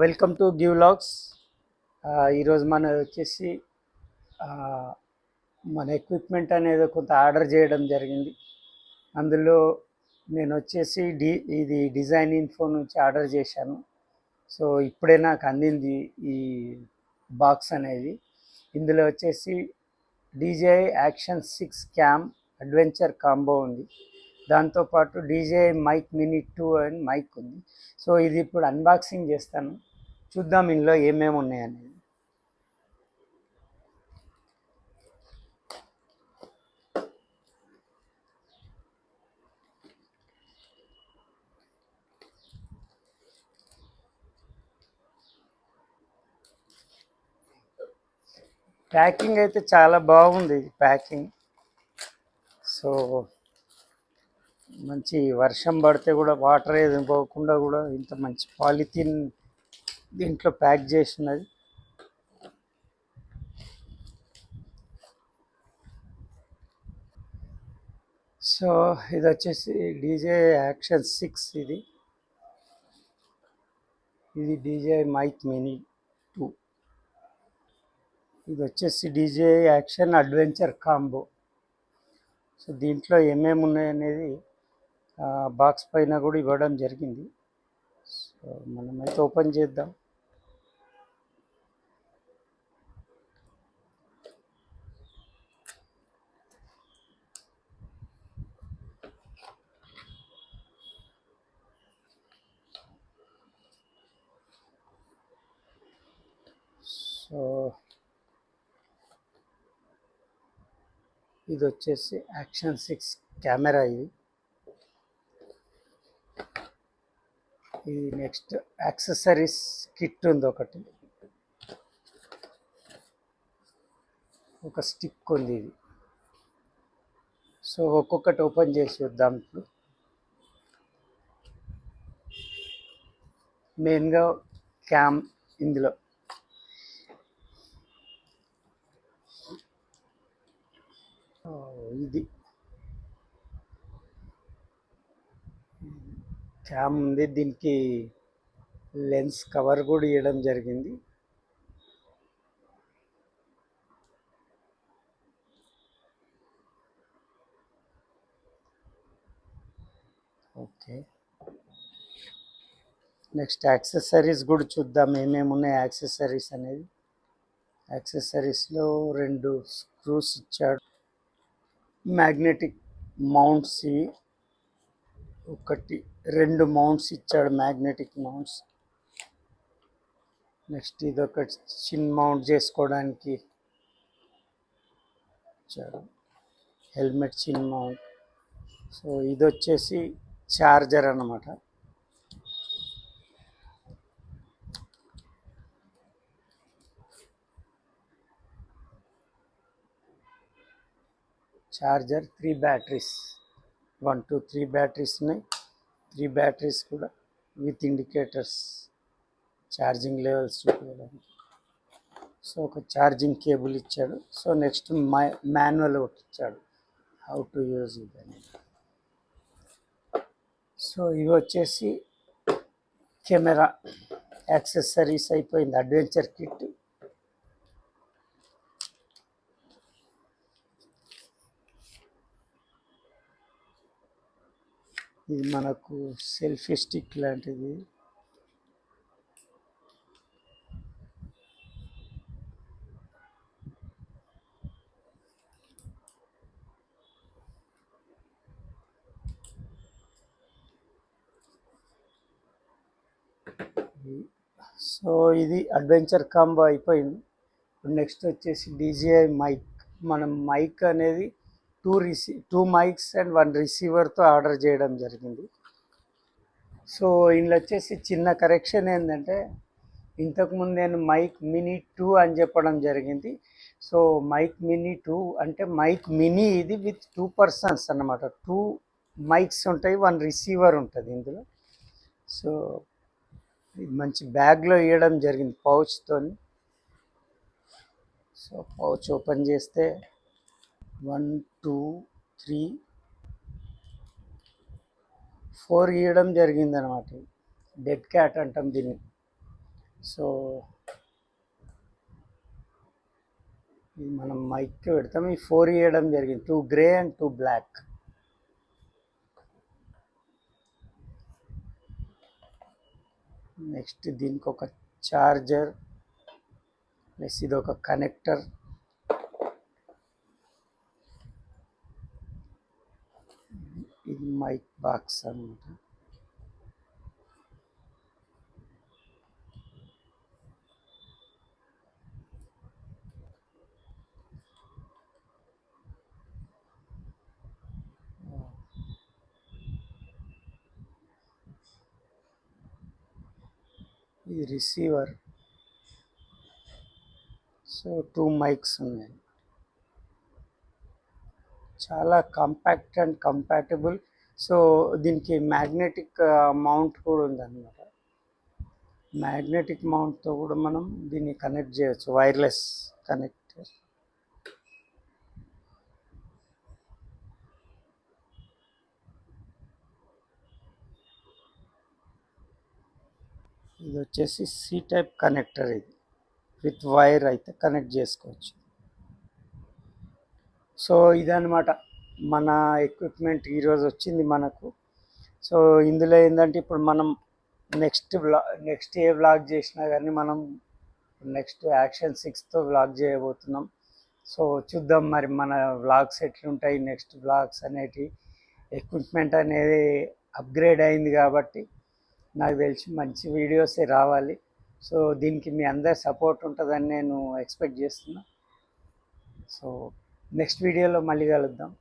Welcome to give logs. ఈరోజు మన వచ్చేసి ఆ, మన ఎక్విప్మెంట్ అనేది కొంత ఆర్డర్ చేయడం జరిగింది. అందులో నేను వచ్చేసి ఇది డిజైన్ ఇన్ఫో నుంచి ఆర్డర్ చేశాను. సో ఇప్పుడే నాకు అందింది ఈ బాక్స్ అనేది. ఇందులో వచ్చేసి DJI action 6 cam adventure combo ఉంది. దాంతోపాటు DJI mic mini 2 and mic ఉంది. సో ఇది ఇప్పుడు అన్బాక్సింగ్ చేస్తాను, చూద్దాం ఇందులో ఏమేమి ఉన్నాయనేది. ప్యాకింగ్ అయితే చాలా బాగుంది. ప్యాకింగ్ సో మంచి వర్షం పడితే కూడా వాటర్ ఏది పోకుండా కూడా ఇంత మంచి పాలిథిన్ దీంట్లో ప్యాక్ చేసినది. సో ఇది వచ్చేసి డీజే యాక్షన్ 6. ఇది డీజే మైక్ మినీ 2. ఇది వచ్చేసి DJI action adventure combo. So దీంట్లో ఏమేమి ఉన్నాయనేది బాక్స్ పైన కూడా ఇవ్వడం జరిగింది. సో మనమైతే ఓపెన్ చేద్దాం. సో ఇది వచ్చేసి యాక్షన్ 6 కెమెరా. ఇది నెక్స్ట్ యాక్సెసరీస్ కిట్ ఉంది ఒకటి, ఒక స్టిక్ ఉంది ఇది. సో ఒక్కొక్కటి ఓపెన్ చేసి చూద్దాం. ఇప్పుడు మెయిన్గా క్యామ్ ఇందులో ఇది క్యామ్ ఉంది. దీనికి లెన్స్ కవర్ కూడా ఇవ్వడం జరిగింది. ఓకే, నెక్స్ట్ యాక్సెసరీస్ కూడా చూద్దాం ఏమేమి ఉన్నాయి యాక్సెసరీస్ అనేది. యాక్సెసరీస్లో 2 స్క్రూస్ ఇచ్చాడు, మ్యాగ్నెటిక్ మౌంట్స్. ఒకటి 2 మౌంట్స్ ఇచ్చాడు, మ్యాగ్నెటిక్ మౌంట్స్. నెక్స్ట్ ఇది ఒక చిన్న మౌంట్ చేసుకోవడానికి ఇచ్చాడు, హెల్మెట్ చిన్న మౌంట్. సో ఇది వచ్చేసి ఛార్జర్ అన్నమాట. ఛార్జర్ 3 బ్యాటరీస్, 1 2 3 బ్యాటరీస్ ఉన్నాయి. 3 బ్యాటరీస్ కూడా విత్ ఇండికేటర్స్, ఛార్జింగ్ లెవెల్స్ చూపించడానికి. సో ఒక ఛార్జింగ్ కేబుల్ ఇచ్చాడు. సో నెక్స్ట్ మాన్యువల్ ఒకటి ఇచ్చాడు, హౌ టు యూజ్ ఇది అనేది. సో ఇవి వచ్చేసి కెమెరా యాక్సెసరీస్ అయిపోయింది. Adventure kit. ఇది మనకు సెల్ఫీ స్టిక్ లాంటిది. సో ఇది అడ్వెంచర్ కాంబో అయిపోయింది. నెక్స్ట్ వచ్చేసి డీజే మైక్. మనం మైక్ అనేది 2 మైక్స్ అండ్ 1 రిసీవర్తో ఆర్డర్ చేయడం జరిగింది. సో ఇందులో వచ్చేసి చిన్న కరెక్షన్ ఏంటంటే, ఇంతకుముందు నేను మైక్ మినీ 2 అని చెప్పడం జరిగింది. సో మైక్ మినీ 2 అంటే మైక్ మినీ ఇది విత్ 2 పర్సన్స్ అన్నమాట. 2 మైక్స్ ఉంటాయి, 1 రిసీవర్ ఉంటుంది ఇందులో. సో ఇది మంచి బ్యాగ్లో ఇవ్వడం జరిగింది, పౌచ్తో. సో పౌచ్ ఓపెన్ చేస్తే 1 2 3 4 ఇవ్వడం జరిగింది అనమాట. డెడ్ క్యాట్ అంటాం దీన్ని. సో ఇది మనం మైక్ పెడతాం. ఈ 4 ఇవ్వడం జరిగింది, 2 గ్రే అండ్ 2 బ్లాక్. నెక్స్ట్ దీనికి ఒక చార్జర్ ప్లస్ ఇది ఒక కనెక్టర్. ఇది మైక్ బాక్స్ అన్నమాట. ఇది రిసీవర్. సో 2 మైక్స్ ఉన్నాయి. చాలా కాంపాక్ట్ అండ్ కంపాటబుల్. సో దీనికి మ్యాగ్నెటిక్ మౌంట్ కూడా ఉందన్నమాట. మ్యాగ్నెటిక్ మౌంట్తో కూడా మనం దీన్ని కనెక్ట్ చేయొచ్చు, వైర్లెస్ కనెక్టర్. ఇది వచ్చేసి సి టైప్ కనెక్టర్. ఇది విత్ వైర్ అయితే కనెక్ట్ చేసుకోవచ్చు. సో ఇదన్నమాట మన ఎక్విప్మెంట్ ఈరోజు వచ్చింది మనకు. సో ఇందులో ఏంటంటే ఇప్పుడు మనం నెక్స్ట్ ఏ వ్లాగ్ చేసినా కానీ మనం నెక్స్ట్ యాక్షన్ 6తో వ్లాగ్ చేయబోతున్నాం. సో చూద్దాం మరి మన వ్లాగ్స్ ఎట్లుంటాయి. నెక్స్ట్ వ్లాగ్స్ అనేటివి ఎక్విప్మెంట్ అనేది అప్గ్రేడ్ అయింది కాబట్టి నాకు తెలిసి మంచి వీడియోసే రావాలి. సో దీనికి మీ అందరి సపోర్ట్ ఉంటుందని నేను ఎక్స్పెక్ట్ చేస్తున్నా. సో నెక్స్ట్ వీడియోలో మళ్ళీ కలుద్దాం.